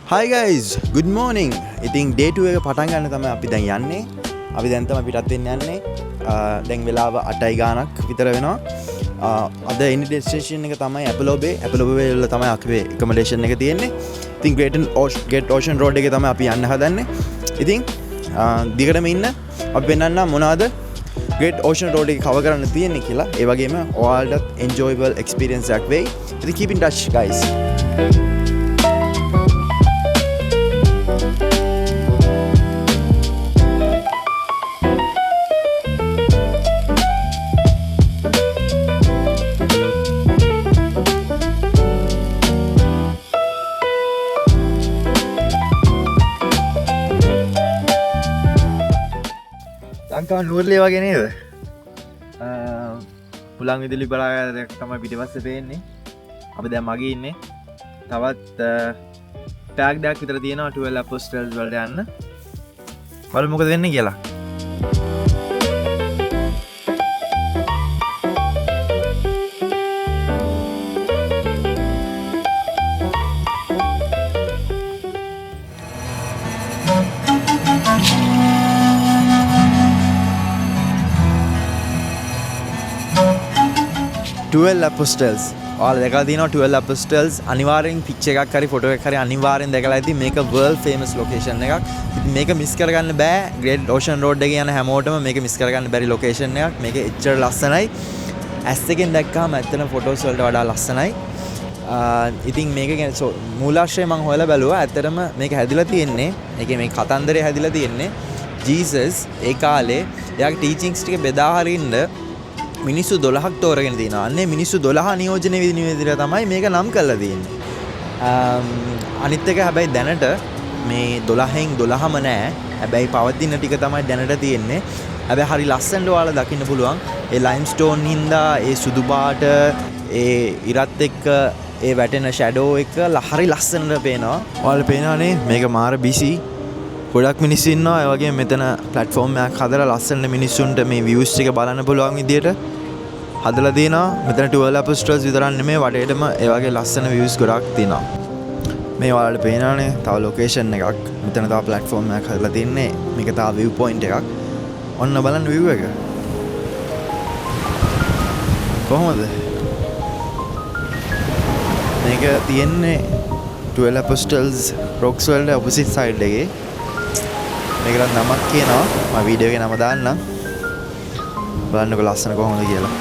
Hi guys, good morning. ඉතින් day 2 එක පටන් ගන්න තමයි අපි දැන් යන්නේ. අපි දැන් තමයි පිටත් වෙන්න යන්නේ. දැන් වෙලාව 8යි ගානක් විතර වෙනවා. අද එන්නේ destination එක තමයි Apollo Bay. Apollo Bay වල තමයි අපේ accommodation එක තියෙන්නේ. ඉතින් Great Ocean Road එකේ තමයි අපි යන්න හදන්නේ. ඉතින් දිගටම ඉන්න අපි පෙන්නන්න මොනවාද Great Ocean Road එක cover කරන්න තියෙන්නේ කියලා. ඒ වගේම ඔයාලටත් enjoyable experience එකක් වෙයි. ඉතින් keep in touch guys. ලංකාව නුවරලේ වගේ නේද? පුලං විදුලි බලාගාරයක් තමයි පිටිපස්සේ පේන්නේ. අපි දැන් මගේ ඉන්නේ. තවත් ටැග් එකක් විතර තියෙනවා 12 apostles වලට යන්න. බලමු මොකද වෙන්නේ කියලා. Apostles. ඔයාලා දැකලා තියෙනවා 12 Apostles අනිවාර්යෙන් පික්චර් එකක් හරි ෆොටෝ එකක් හරි අනිවාර්යෙන් දැකලා ඇති. මේක world famous location එකක්. ඉතින් මේක මිස් කරගන්න බෑ. Great Ocean Road එකේ යන හැමෝටම මේක මිස් කරගන්න බැරි location එකක්. මේක එච්චර ලස්සනයි. ඇස් එකෙන් දැක්කම ඇත්තටම ෆොටෝස් වලට වඩා ලස්සනයි. ඉතින් මේක ගැන මූලාශ්‍රය මම හොයලා බැලුවා. ඇත්තටම මේක හැදිලා තියෙන්නේ. ඒකේ මේ කතන්දරේ හැදිලා තියෙන්නේ ජීසස් ඒ කාලේ එයාගේ ටීචින්ග්ස් ටික බෙදා හරින්න මිනිස්සු 12ක් තෝරගෙන තිනවා. අන්නේ මිනිස්සු 12 නියෝජනය විදිහට තමයි මේක නම් කරලා තියෙන්නේ. අනිත් එක හැබැයි දැනට මේ 12න් 12ම නෑ. හැබැයි පවතින ටික තමයි දැනට තියෙන්නේ. හැබැයි හරි ලස්සනට ඔයාලා දකින්න පුළුවන්. ඒ ලයිම්ස්ටෝන් හින්දා ඒ සුදු පාට ඒ ඉරත් එක්ක ඒ වැටෙන ෂැඩෝ එක හරි ලස්සනට පේනවා. ඔයාලා පේනවනේ මේක මාර බිසි. ගොඩක් මිනිස්සු ඉන්නවා. ඒ වගේම මෙතන platform එකක් හදලා ලස්සන මිනිස්සුන්ට මේ views එක බලන්න පුළුවන් විදියට හදලා තියෙනවා. මෙතන 12 apostles විතරක් නෙමෙයි වටේටම ඒ වගේ ලස්සන views ගොඩක් තියෙනවා. මේ ඔයාලට පේනවනේ තව location එකක්. මෙතන තව platform එකක් හදලා තින්නේ. මේක තව view point එකක්. ඔන්න බලන්න view එක. කොහොමද? මේක තියෙන්නේ 12 apostles rocks වල opposite side එකේ. මේකට නමක් කියනවා. මම වීඩියෝ එකේ නම දාන්නම්. බලන්නකො ලස්සන කොහොමද කියලා.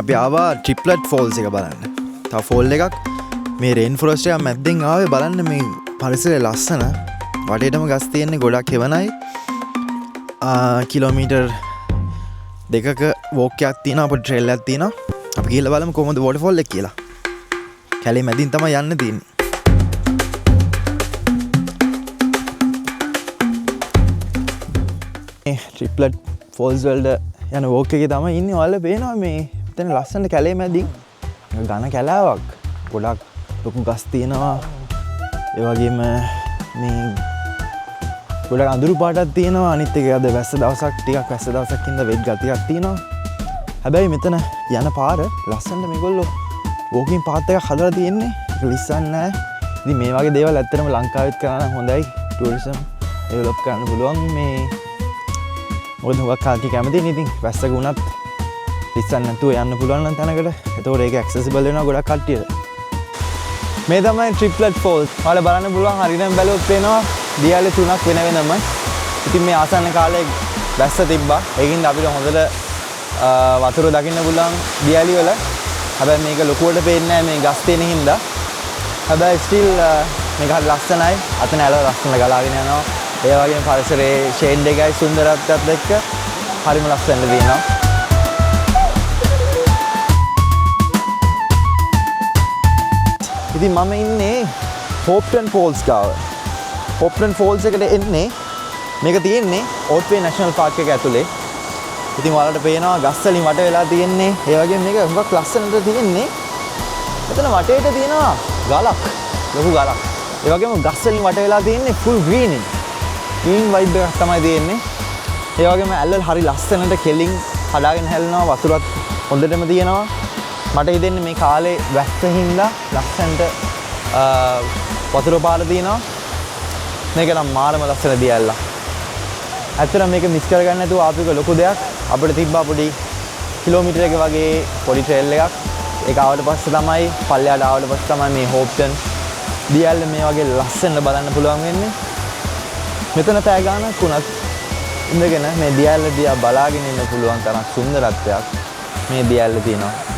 අපි ආවා ට්‍රිප්ලට් ෆෝල්ස් එක බලන්න. තව ෆෝල් එකක් මේ රේන් ෆොරස්ට් එක මැද්දෙන් ආවේ බලන්න මේ පරිසරය ලස්සන. වටේටම ගස් තියෙන්නේ ගොඩක් එවනයි. කිලෝමීටර් 2ක වෝක් එකක් තියෙනවා. අපිට ට්‍රේල් එකක් තියෙනවා. අපි ගිහලා බලමු කොහොමද වෝටර්ෆෝල් එක කියලා. කැලේ මැදින් තමයි යන්න තියෙන්නේ. මේ ට්‍රිප්ලට් ෆෝල්ස් වලට යන වෝක් එකේ තමයි ඉන්නේ. ඔයාලා පේනවා මේ එතන ලස්සන කැලේ මැදින් ඝන කැලාවක්. ගොඩක් ලොකු ගස් තියෙනවා. ඒ වගේම මේ ගොඩක් අඳුරු පාටක් තියෙනවා. අනිත් එක අද වැස්ස දවසක් ටිකක් වැස්ස දවසක් ඉඳලා වෙත් ගතියක් තියෙනවා. හැබැයි මෙතන යන පාර ලස්සනට මේගොල්ලෝ වෝකින් පාත් එකක් හදලා තියෙන්නේ. ඒක ලිස්සන්නේ නැහැ. ඉතින් මේ වගේ දේවල් ඇත්තටම ලංකාවෙත් කරන්න හොඳයි. ටූරිසම් ඩෙවලොප් කරන්න පුළුවන් මේ මොකද හුඟක් කල්ටි කැමතිනේ. ඉතින් වැස්සක වුණත් ලිස්සන්න නැතුව යන්න පුළුවන් නම් තැනකට. එතකොට ඒක ඇක්සෙසිබල් වෙනවා ගොඩක් කට්ටියට. මේ තමයි ට්‍රිප්ලට් ෆෝල්ස්. ඔයාලා බලන්න පුළුවන් හරියටම බැලුවොත් පේනවා දියාලේ 3ක් වෙන වෙනම. ඉතින් මේ ආසන්න කාලේ වැස්ස තිබ්බා. ඒකින්ද අපිට හොඳට වතුර දකින්න පුළුවන් දියාලි වල. හැබැයි මේක ලොකුවට පේන්නේ නැහැ මේ ගස් තියෙන හින්දා. හැබැයි ස්ටිල් මේක හරි ලස්සනයි. අතන ඇල ලස්සන ගලාගෙන යනවා. ඒ වගේම පරිසරයේ ෂේඩ් එකයි සුන්දරත්වයත් එක්ක හරිම ලස්සනට තියෙනවා. ඉතින් මම ඉන්නේ හෝප්ටන් ෆෝල්ස් ගාව. හෝප්ටන් ෆෝල්ස් එකට එන්නේ මේක තියෙන්නේ ඕට්වේ නැෂනල් පාර්ක් එක ඇතුලේ. ඉතින් ඔයාලට පේනවා ගස් වලින් වට වෙලා තියෙන්නේ. ඒ වගේම මේක හුඟක් ලස්සනට තියෙන්නේ. මෙතන වටේට තියෙනවා ගලක්. ලොකු ගලක්. ඒ වගේම ගස් වලින් වට වෙලා තියෙන්නේ ෆුල් ග්‍රීන්. ග්‍රීන් වයිබ් එකක් තමයි තියෙන්නේ. ඒ වගේම ඇල්වල හරි ලස්සනට කෙලින් හදාගෙන හැලෙනවා. වතුරත් හොඳටම තියෙනවා. මට හිතෙන්නේ මේ කාලේ වැස්ස හින්දා ලස්සනට වතුර පාර තියෙනවා. මේක නම් මාරම ලස්සන දියැල්ලක්. ඇත්තටම මේක මිස් කරගන්න නැතුව ආපු එක ලොකු දෙයක්. අපිට තිබ්බා පොඩි කිලෝමීටර් එක වගේ පොඩි ට්‍රේල් එකක්. ඒක ආවට පස්සේ තමයි පල්ලෙහාට ආවට පස්සේ තමයි මේ හෝප්ටන් දියැල්ල මේ වගේ ලස්සනට බලන්න පුළුවන් වෙන්නේ. මෙතන පැය ගානක් වුණත් ඉඳගෙන මේ දියැල්ල දිහා බලාගෙන ඉන්න පුළුවන් තරම් සුන්දරත්වයක් මේ දියැල්ල තියෙනවා.